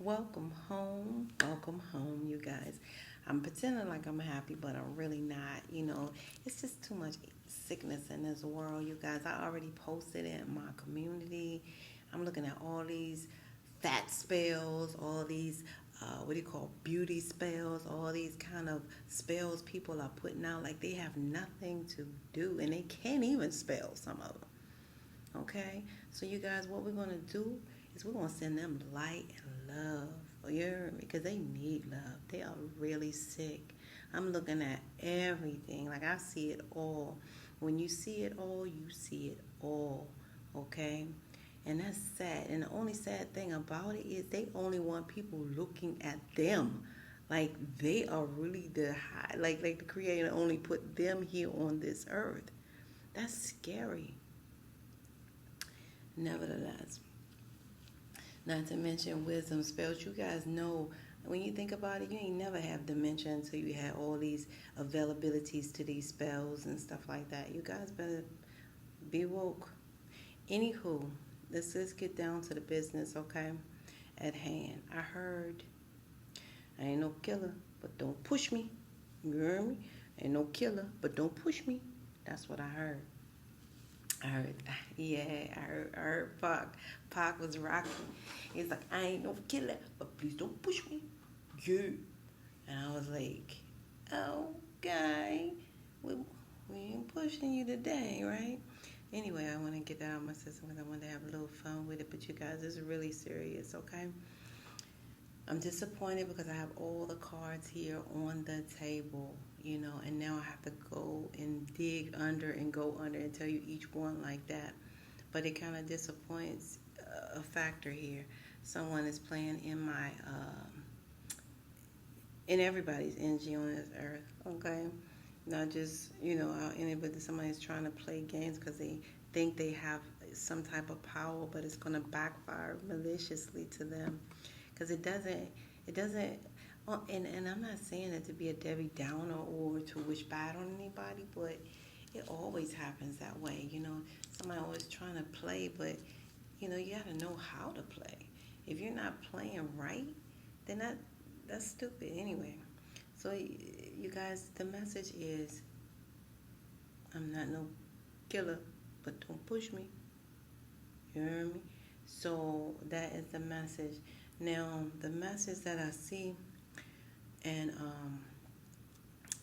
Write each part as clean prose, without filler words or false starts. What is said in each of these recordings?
Welcome home, you guys. I'm pretending like I'm happy, but I'm really not. It's just too much sickness in this world, you guys. I already posted it in my community. I'm looking at all these fat spells, all these, what do you call, beauty spells, all these kind of spells people are putting out like they have nothing to do, and they can't even spell some of them. Okay? So, you guys, what we're going to do is we're going to send them light and love. You hear me? Because they need love. They are really sick. I'm looking at everything. Like, I see it all. When you see it all, you see it all. Okay? And that's sad. And the only sad thing about it is they only want people looking at them. Like they are really the high. Like the Creator only put them here on this earth. That's scary. Nevertheless, not to mention wisdom spells. You guys know when you think about it, you ain't never have dementia until you had all these availabilities to these spells and stuff like that. You guys better be woke. Anywho, let's get down to the business, okay? At hand. I heard I ain't no killer, but don't push me. You hear me? Ain't no killer, but don't push me. That's what I heard. I heard, yeah, I heard Pac. Pac was rocking. He's like, I ain't no killer, but please don't push me. Yeah. And I was like, okay, we ain't pushing you today, right? Anyway, I want to get that out of my system because I want to have a little fun with it. But you guys, it's really serious, okay? I'm disappointed because I have all the cards here on the table, and now I have to go and dig under and go under and tell you each one like that. But it kind of disappoints a factor here. Someone is playing in in everybody's energy on this earth, okay? Not just, out anybody, somebody's trying to play games because they think they have some type of power, but it's going to backfire maliciously to them because it doesn't and I'm not saying it to be a Debbie Downer or to wish bad on anybody, but it always happens that way. Somebody always trying to play, but you got to know how to play. If you're not playing right, then that's stupid anyway. So you guys, the message is, I'm not no killer, but don't push me. You hear me? So that is the message. Now, the message that I see, and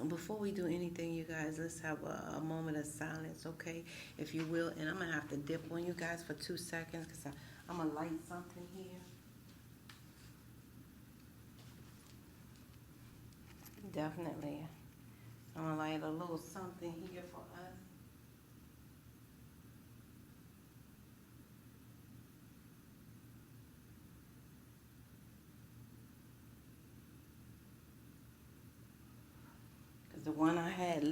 before we do anything, you guys, let's have a moment of silence, okay? If you will. And I'm going to have to dip on you guys for 2 seconds because I'm going to light something here. Definitely. I'm going to light a little something here for us. Because the one I had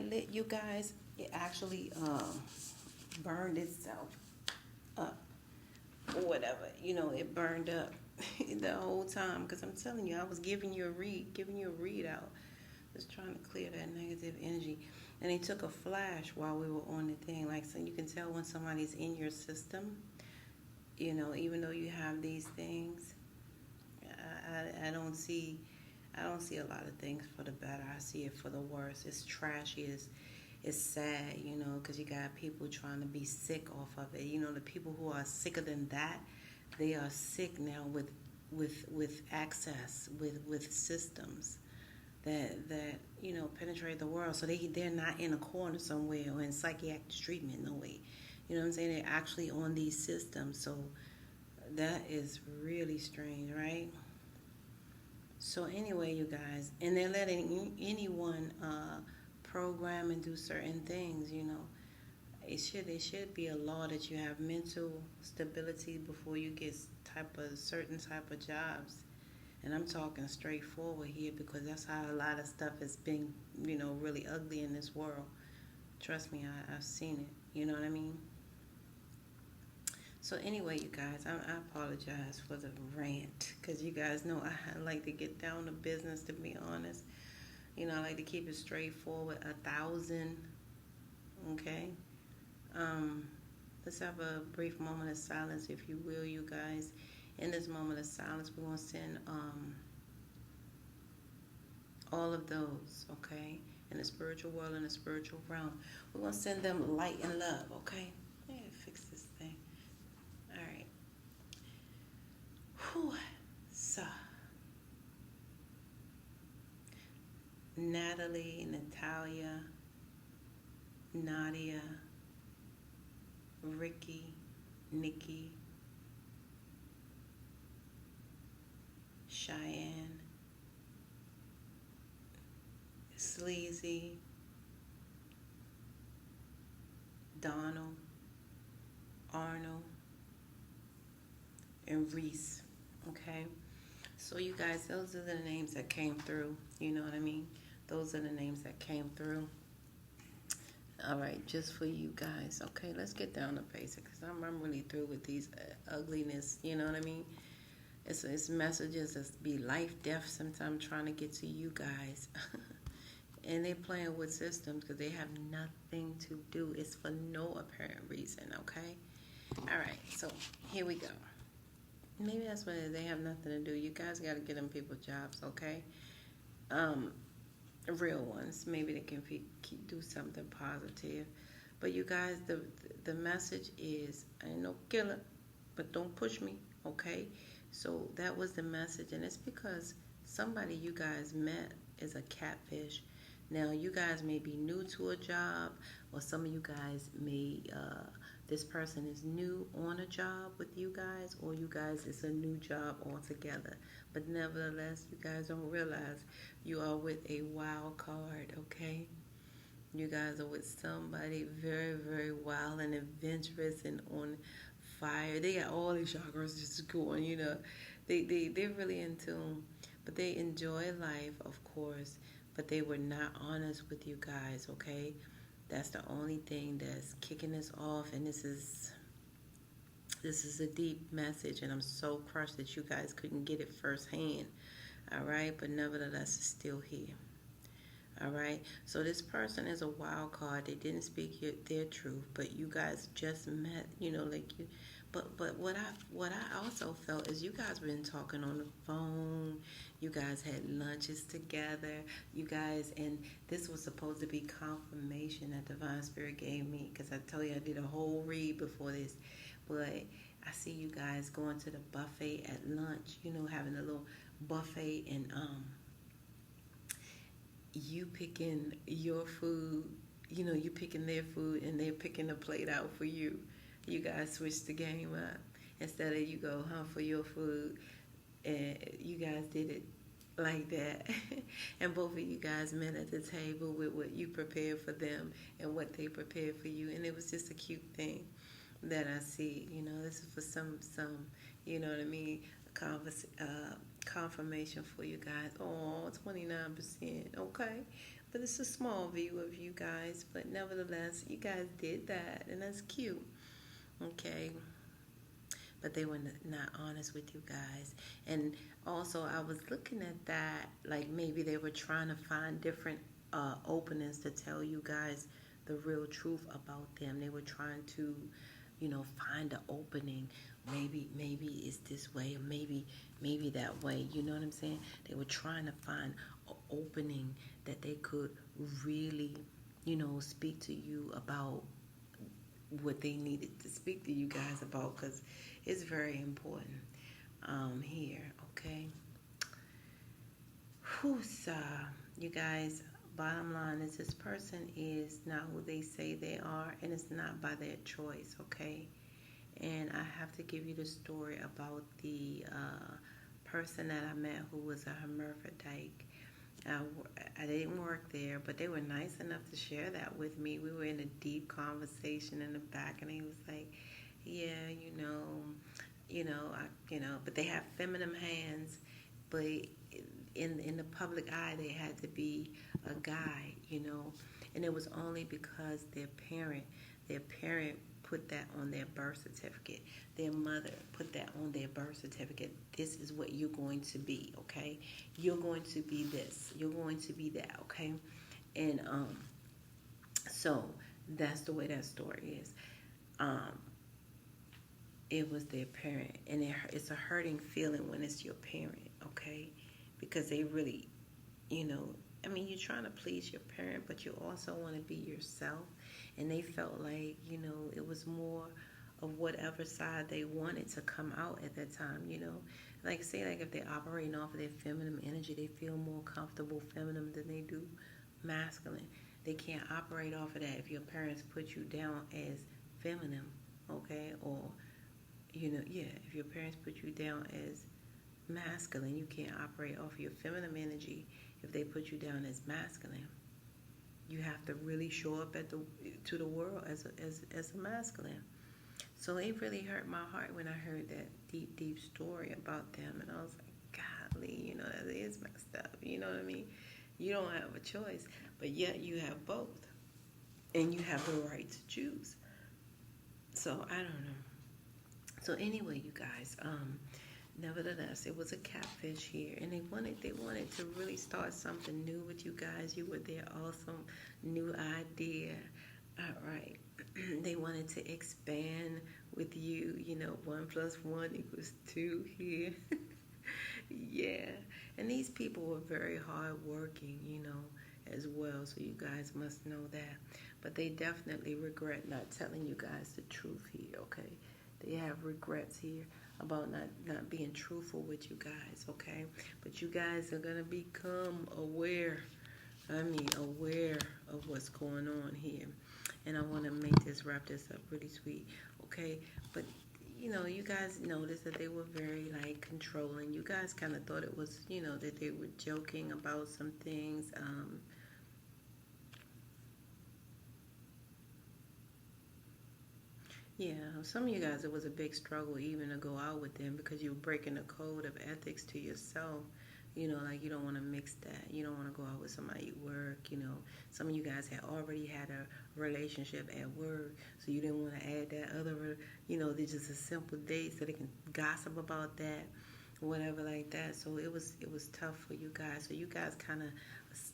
lit, you guys, it actually burned itself up or whatever. It burned up the whole time because I'm telling you, I was giving you a readout, just trying to clear that negative energy. And they took a flash while we were on the thing, like so you can tell when somebody's in your system. Even though you have these things, I don't see a lot of things for the better. I see it for the worse. It's trashy. It's sad, because you got people trying to be sick off of it. The people who are sicker than that, they are sick now with access, with systems that penetrate the world. So they're not in a corner somewhere or in psychiatric treatment. No way. You know what I'm saying? They're actually on these systems. So that is really strange, right? So anyway, you guys, and they're letting anyone program and do certain things. It should be a law that you have mental stability before you get certain type of jobs. And I'm talking straightforward here because that's how a lot of stuff has been, really ugly in this world. Trust me, I've seen it. You know what I mean? So anyway, you guys, I apologize for the rant because you guys know I like to get down to business. To be honest, I like to keep it straightforward. 1,000, okay. Um, let's have a brief moment of silence, if you will, you guys. In this moment of silence, we're going to send all of those, okay, in the spiritual world, in the spiritual realm. We're going to send them light and love, okay? Yeah, fix this thing. All right. Whew. So, Natalie, Natalia, Nadia, Ricky, Nikki, Cheyenne, Sleazy, Donald, Arnold, and Reese. Okay? So, you guys, those are the names that came through. You know what I mean? Those are the names that came through. All right, just for you guys. Okay, let's get down to basics because I'm really through with these ugliness. You know what I mean? It's messages that's be life, death. Sometimes trying to get to you guys. And they're playing with systems because they have nothing to do. It's for no apparent reason, okay? All right, so here we go. Maybe that's what it is. They have nothing to do. You guys got to get them people jobs, okay? Real ones. Maybe they can do something positive. But you guys, the message is, I ain't no killer, but don't push me, okay? So that was the message, and it's because somebody you guys met is a catfish. Now, you guys may be new to a job, or some of you guys may, this person is new on a job with you guys, or you guys, it's a new job altogether. But nevertheless, you guys don't realize you are with a wild card, okay? You guys are with somebody very, very wild and adventurous and on fire. They got all these chakras just going, you know. They're really in tune. But they enjoy life, of course. But they were not honest with you guys, okay? That's the only thing that's kicking us off. And this is a deep message. And I'm so crushed that you guys couldn't get it firsthand. All right? But nevertheless, it's still here. All right, so this person is a wild card. They didn't speak their truth, but you guys just met. You know, like you. But what I also felt is you guys been talking on the phone. You guys had lunches together. You guys, and this was supposed to be confirmation that Divine Spirit gave me because I told you I did a whole read before this, but I see you guys going to the buffet at lunch. You know, having a little buffet and you picking your food, you know, you picking their food and they're picking a plate out for you. You guys switch the game up. Instead of you go hunt for your food, and you guys did it like that. And both of you guys met at the table with what you prepared for them and what they prepared for you. And it was just a cute thing that I see. You know, this is for some you know what I mean, confirmation for you guys. Oh, 29%. Okay. But it's a small view of you guys. But nevertheless, you guys did that. And that's cute. Okay. But they were not honest with you guys. And also, I was looking at that. Like maybe they were trying to find different openings to tell you guys the real truth about them. They were trying to, you know, find an opening. Maybe it's this way, or maybe that way. You know what I'm saying? They were trying to find an opening that they could really, you know, speak to you about what they needed to speak to you guys about, because it's very important here. Okay. Who's you guys? Bottom line is this person is not who they say they are, and it's not by their choice. Okay. And I have to give you the story about the person that I met who was a hermaphrodite. I didn't work there, but they were nice enough to share that with me. We were in a deep conversation in the back, and he was like, "Yeah, but they have feminine hands, but in the public eye, they had to be a guy, you know, and it was only because their parent put that on their birth certificate. Their mother put that on their birth certificate. This is what you're going to be, okay? You're going to be this. You're going to be that, okay? And so that's the way that story is. it was their parent, and it's a hurting feeling when it's your parent, okay? Because they really, you know, I mean, you're trying to please your parent, but you also want to be yourself, and they felt like, you know, it was more of whatever side they wanted to come out at that time, you know. Like, say, like, if they're operating off of their feminine energy, they feel more comfortable feminine than they do masculine. They can't operate off of that if your parents put you down as feminine, okay? Or, you know, yeah, if your parents put you down as masculine, you can't operate off your feminine energy if they put you down as masculine. You have to really show up to the world as a masculine. So it really hurt my heart when I heard that deep story about them, and I was like, golly, you know, that is messed up. You know what I mean? You don't have a choice, but yet you have both, and you have the right to choose. So I don't know. So anyway, you guys, nevertheless, it was a catfish here, and they wanted to really start something new with you guys. You were their awesome new idea. All right. They wanted to expand with you, you know, 1+1=2 here. Yeah. And these people were very hardworking, you know, as well. So you guys must know that. But they definitely regret not telling you guys the truth here, okay? They have regrets here about not being truthful with you guys, okay? But you guys are going to become aware of what's going on here. And I want to wrap this up really sweet, okay? But, you know, you guys noticed that they were very, like, controlling. You guys kind of thought it was, you know, that they were joking about some things. Yeah, some of you guys, it was a big struggle even to go out with them because you were breaking the code of ethics to yourself. You know, like, you don't want to mix that. You don't want to go out with somebody at work, you know. Some of you guys had already had a relationship at work, so you didn't want to add that other, you know, they're just a simple date so they can gossip about that, whatever like that. So it was tough for you guys. So you guys kind of,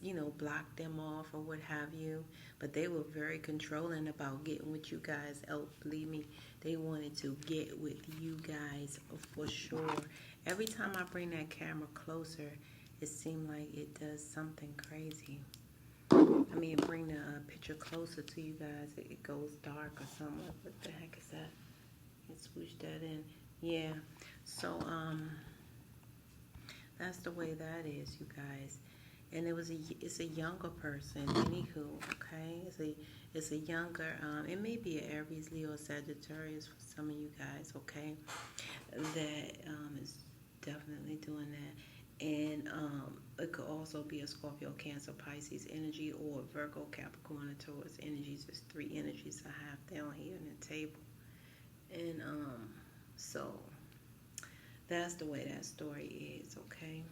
you know, blocked them off or what have you. But they were very controlling about getting with you guys. Oh, believe me, they wanted to get with you guys for sure. Every time I bring that camera closer, it seemed like it does something crazy. I mean, bring the picture closer to you guys, it goes dark or something. What the heck is that? Let's swoosh that in. Yeah. So, that's the way that is, you guys. And it's a younger person. Anywho, okay, it's a younger. It may be an Aries, Leo, Sagittarius for some of you guys. Okay, that is definitely doing that. And it could also be a Scorpio, Cancer, Pisces energy, or Virgo, Capricorn, and Taurus energies. There's 3 energies I have down here on the table. And so that's the way that story is, okay?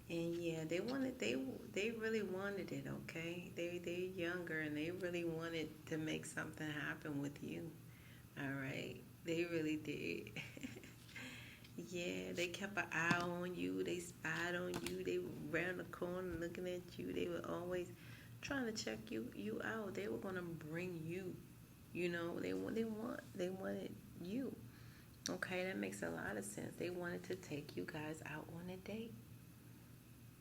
And yeah, they really wanted it, okay? They're younger and they really wanted to make something happen with you. All right. They really did. Yeah, they kept an eye on you. They spied on you. They were around the corner looking at you. They were always trying to check you out. They were gonna bring you. You know, they wanted you. Okay, that makes a lot of sense. They wanted to take you guys out on a date.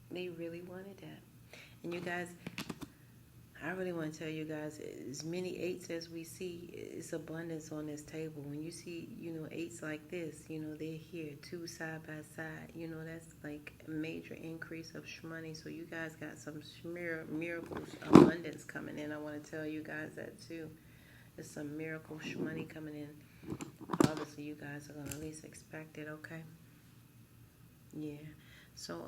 They really wanted that. And you guys, I really want to tell you guys, as many 8s as we see, it's abundance on this table. When you see, you know, 8s like this, you know, they're here, 2 side by side. You know, that's like a major increase of money. So you guys got some miracles, abundance coming in. I want to tell you guys that too. There's some miracle money coming in. Obviously, you guys are going to at least expect it, okay? Yeah. So,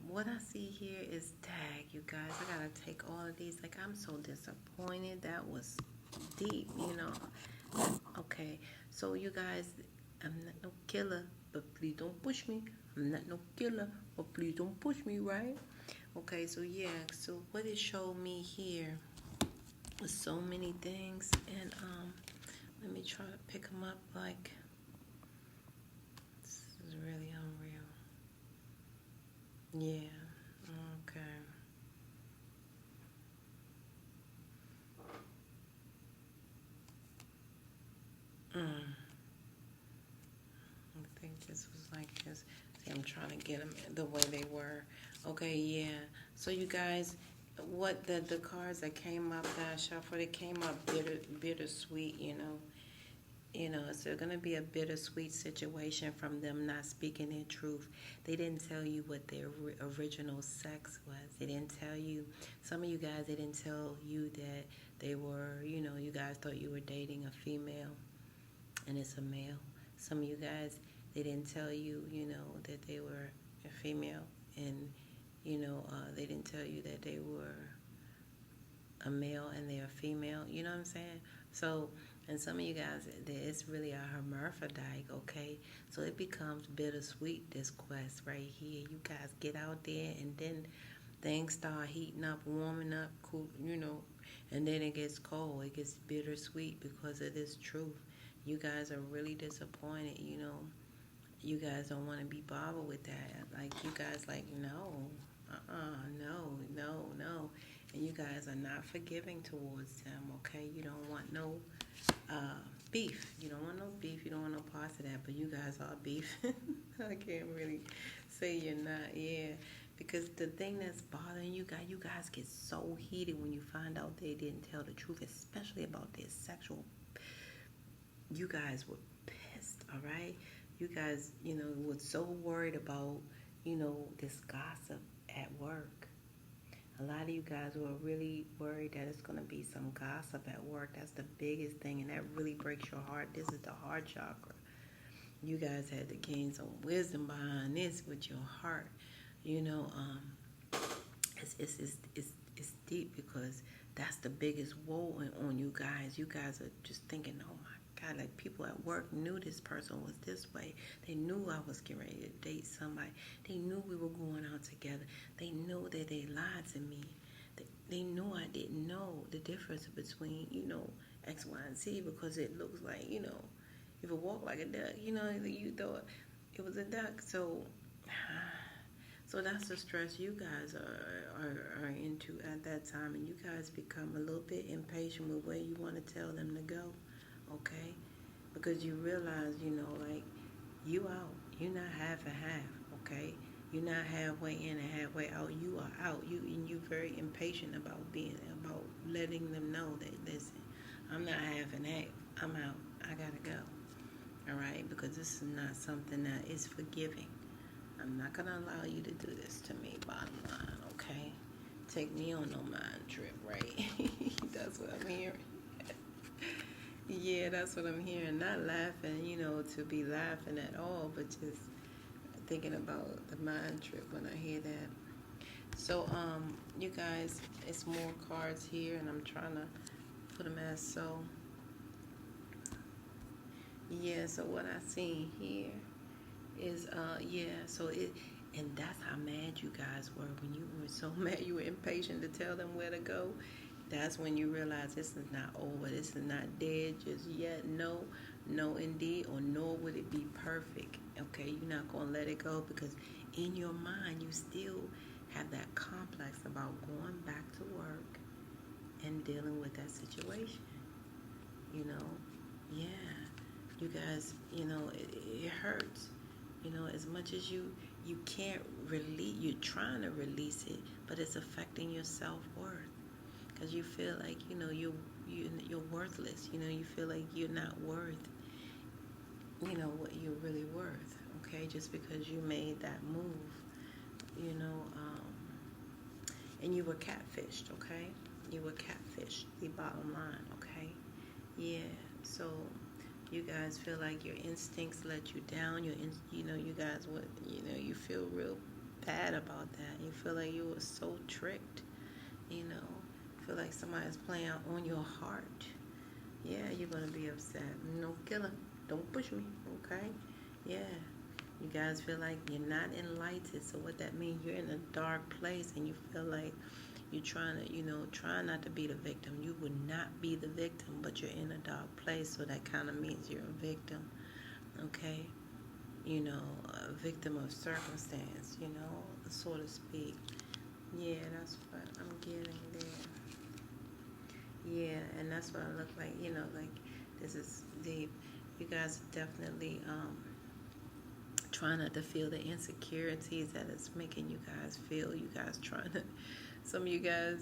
what I see here is tag, you guys. I got to take all of these. Like, I'm so disappointed. That was deep, you know. Okay. So, you guys, I'm not no killer, but please don't push me. I'm not no killer, but please don't push me, right? Okay, so, yeah. So, what it showed me here was so many things. And, let me try to pick them up like, this is really unreal. Yeah, okay. this was like this. See, I'm trying to get them the way they were. Okay, yeah. So you guys, what the cards that came up that I shuffled, it came up bittersweet, it's going to be a bittersweet situation from them not speaking their truth. They didn't tell you what their original sex was. They didn't tell you. Some of you guys, they didn't tell you that they were, you guys thought you were dating a female and it's a male. Some of you guys, they didn't tell you, that they were a female and, they didn't tell you that they were a male and they're a female. You know what I'm saying? So, and some of you guys, it's really a hermaphrodite, okay? So it becomes bittersweet, this quest right here. You guys get out there and then things start heating up, warming up, cool, and then it gets cold. It gets bittersweet because of this truth. You guys are really disappointed, You guys don't want to be bothered with that. Like, you guys like, no, no. And you guys are not forgiving towards them, okay? You don't want no beef. You don't want no beef. You don't want no parts of that. But you guys are beef. I can't really say you're not, yeah. Because the thing that's bothering you guys get so heated when you find out they didn't tell the truth, especially about their sexual. You guys were pissed, all right? You guys, were so worried about, this gossip at work. A lot of you guys were really worried that it's going to be some gossip at work. That's the biggest thing, and that really breaks your heart. This is the heart chakra. You guys had to gain some wisdom behind this with your heart. It's deep because that's the biggest woe on you guys. You guys are just thinking, oh my God, like people at work knew this person was this way. They knew I was getting ready to date somebody. They knew we were going out together. They knew that they lied to me. They knew I didn't know the difference between, X, Y, and Z because it looks like, if it walked like a duck, you thought it was a duck. So that's the stress you guys are into at that time, and you guys become a little bit impatient with where you want to tell them to go, okay? Because you realize, like, you out. You're not half and half, okay? You're not halfway in and halfway out. You are out. You're very impatient about letting them know that, listen, I'm not half and half. I'm out. I gotta go, all right? Because this is not something that is forgiving. I'm not going to allow you to do this to me, bottom line, okay? Take me on no mind trip, right? That's what I'm hearing. Yeah, that's what I'm hearing. Not laughing, to be laughing at all, but just thinking about the mind trip when I hear that. So, you guys, it's more cards here, and I'm trying to put them as so. Yeah, so what I see here is and that's how mad you guys were when you were so mad you were impatient to tell them where to go. That's when you realize this is not over, this is not dead just yet. No indeed, or nor would it be perfect, okay? You're not going to let it go because in your mind you still have that complex about going back to work and dealing with that situation, yeah. You guys, it hurts. As much as you can't release, you're trying to release it, but it's affecting your self-worth because you feel like, you're worthless. You feel like you're not worth, what you're really worth, okay, just because you made that move, and you were catfished, okay? You were catfished, the bottom line, okay? Yeah, so you guys feel like your instincts let you down. You guys would, you feel real bad about that. You feel like you were so tricked. Feel like somebody's playing on your heart. Yeah, you're gonna be upset. No killer. Don't push me, okay? Yeah. You guys feel like you're not enlightened. So what that means, you're in a dark place, and you feel like you're trying to, try not to be the victim. You would not be the victim, but you're in a dark place, so that kind of means you're a victim, okay? A victim of circumstance, so to speak. Yeah, that's what I'm getting there. Yeah, and that's what I look like, like this is deep. You guys definitely, Try not to feel the insecurities that it's making you guys feel. You guys trying to, some of you guys,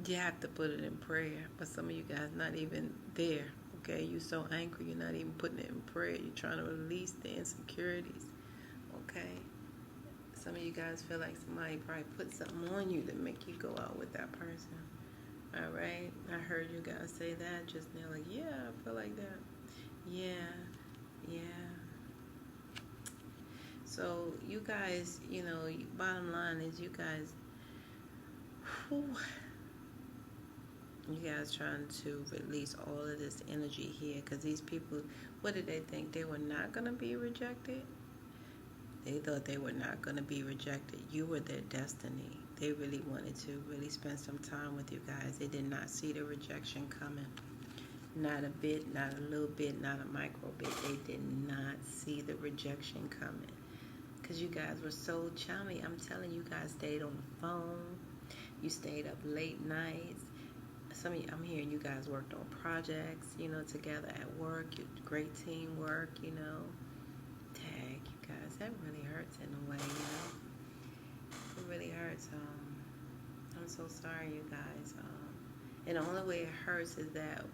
you have to put it in prayer, but some of you guys not even there. Okay, you so angry, you're not even putting it in prayer. You're trying to release the insecurities. Okay, some of you guys feel like somebody probably put something on you to make you go out with that person. All right, I heard you guys say that just now. Like, yeah, I feel like that. Yeah, yeah. So you guys, bottom line is you guys, whew, you guys trying to release all of this energy here, because these people, what did they think? They were not going to be rejected? They thought they were not going to be rejected. You were their destiny. They really wanted to really spend some time with you guys. They did not see the rejection coming. Not a bit, not a little bit, not a micro bit. They did not see the rejection coming. Because you guys were so chummy. I'm telling you, guys stayed on the phone. You stayed up late nights. Some of you, I'm hearing you guys worked on projects, together at work. Great teamwork, Tag, you guys. That really hurts in a way, It really hurts. I'm so sorry, you guys. And the only way it hurts is that,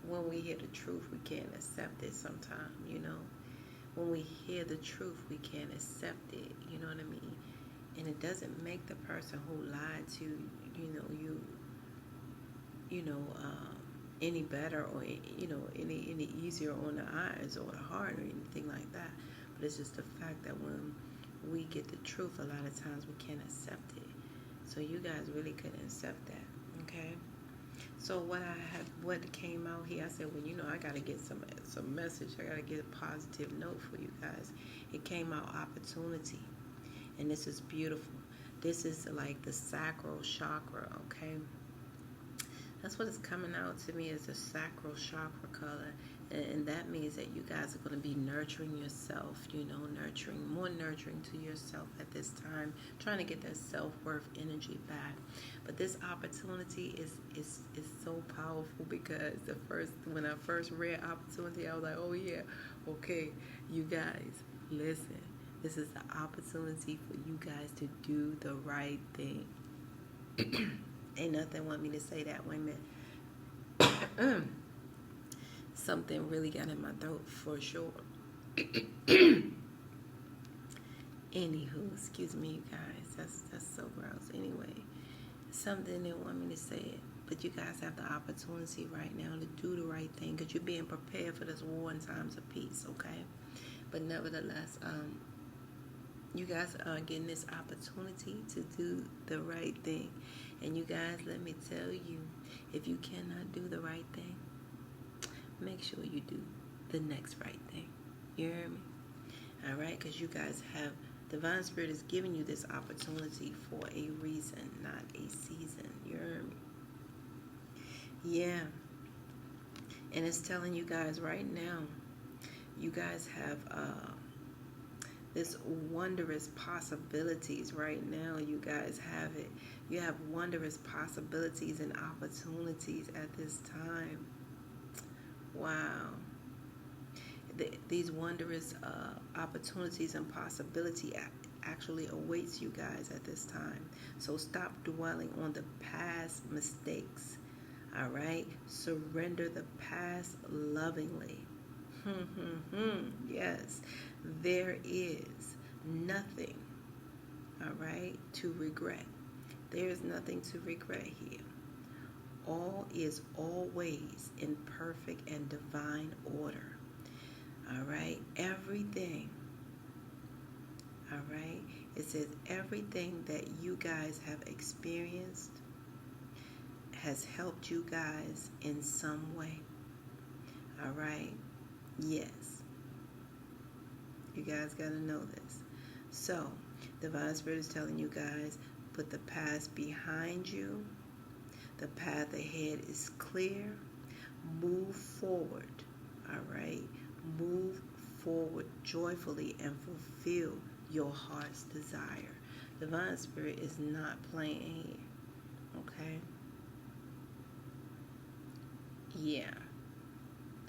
when we hear the truth, we can't accept it sometimes, When we hear the truth, we can't accept it, you know what I mean? And it doesn't make the person who lied to you, any better or, any easier on the eyes or the heart or anything like that. But it's just the fact that when we get the truth, a lot of times we can't accept it. So you guys really couldn't accept that, okay? So what came out here, I said, well, I got to get some message. I got to get a positive note for you guys. It came out opportunity. And this is beautiful. This is like the sacral chakra, okay? That's what is coming out to me as the sacral chakra color. And that means that you guys are going to be nurturing yourself, more nurturing to yourself at this time, trying to get that self-worth energy back. But this opportunity is so powerful, because when I first read opportunity, I was like, oh yeah, okay, you guys, listen. This is the opportunity for you guys to do the right thing. Ain't nothing want me to say that. Wait a minute. Something really got in my throat for sure. Anywho, excuse me, you guys. That's so gross. Anyway, something didn't want me to say it. But you guys have the opportunity right now to do the right thing, because you're being prepared for this war in times of peace, okay? But nevertheless, you guys are getting this opportunity to do the right thing. And you guys, let me tell you, if you cannot do the right thing, make sure you do the next right thing. You hear me? All right? Because you guys have, Divine Spirit is giving you this opportunity for a reason, not a season. You hear me? Yeah. And it's telling you guys right now, you guys have this wondrous possibilities right now. You guys have it. You have wondrous possibilities and opportunities at this time. Wow. These wondrous opportunities and possibility actually awaits you guys at this time. So stop dwelling on the past mistakes. All right? Surrender the past lovingly. Yes. There is nothing, all right, to regret. There is nothing to regret here. All is always in perfect and divine order. All right? Everything. All right? It says everything that you guys have experienced has helped you guys in some way. All right? Yes. You guys got to know this. So, Divine Spirit is telling you guys, put the past behind you. The path ahead is clear. Move forward. All right? Move forward joyfully and fulfill your heart's desire. Divine Spirit is not playing here. Okay? Yeah.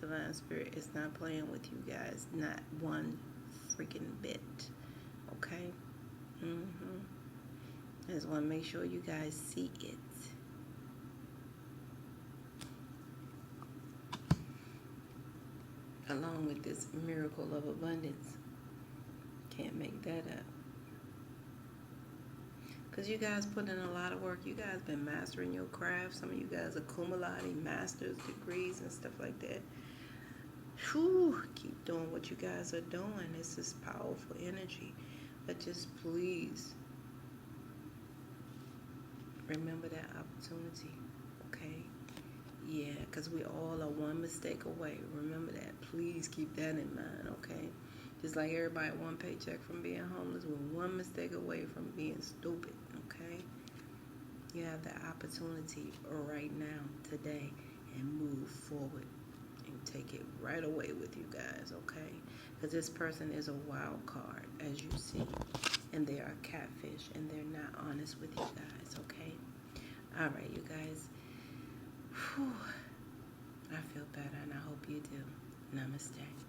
Divine Spirit is not playing with you guys. Not one freaking bit. Okay? I just want to make sure you guys see it. Along with this miracle of abundance. Can't make that up. Because you guys put in a lot of work. You guys been mastering your craft. Some of you guys are cum laude, master's degrees and stuff like that. Whew, keep doing what you guys are doing. This is powerful energy. But just please remember that opportunity, okay? Yeah, because we all are one mistake away. Remember that. Please keep that in mind, okay? Just like everybody one paycheck from being homeless, we're one mistake away from being stupid, okay? You have the opportunity right now, today, and move forward and take it right away with you guys, okay? Because this person is a wild card, as you see, and they are catfish, and they're not honest with you guys, okay? All right, you guys. Whew. I feel better, and I hope you do. Namaste.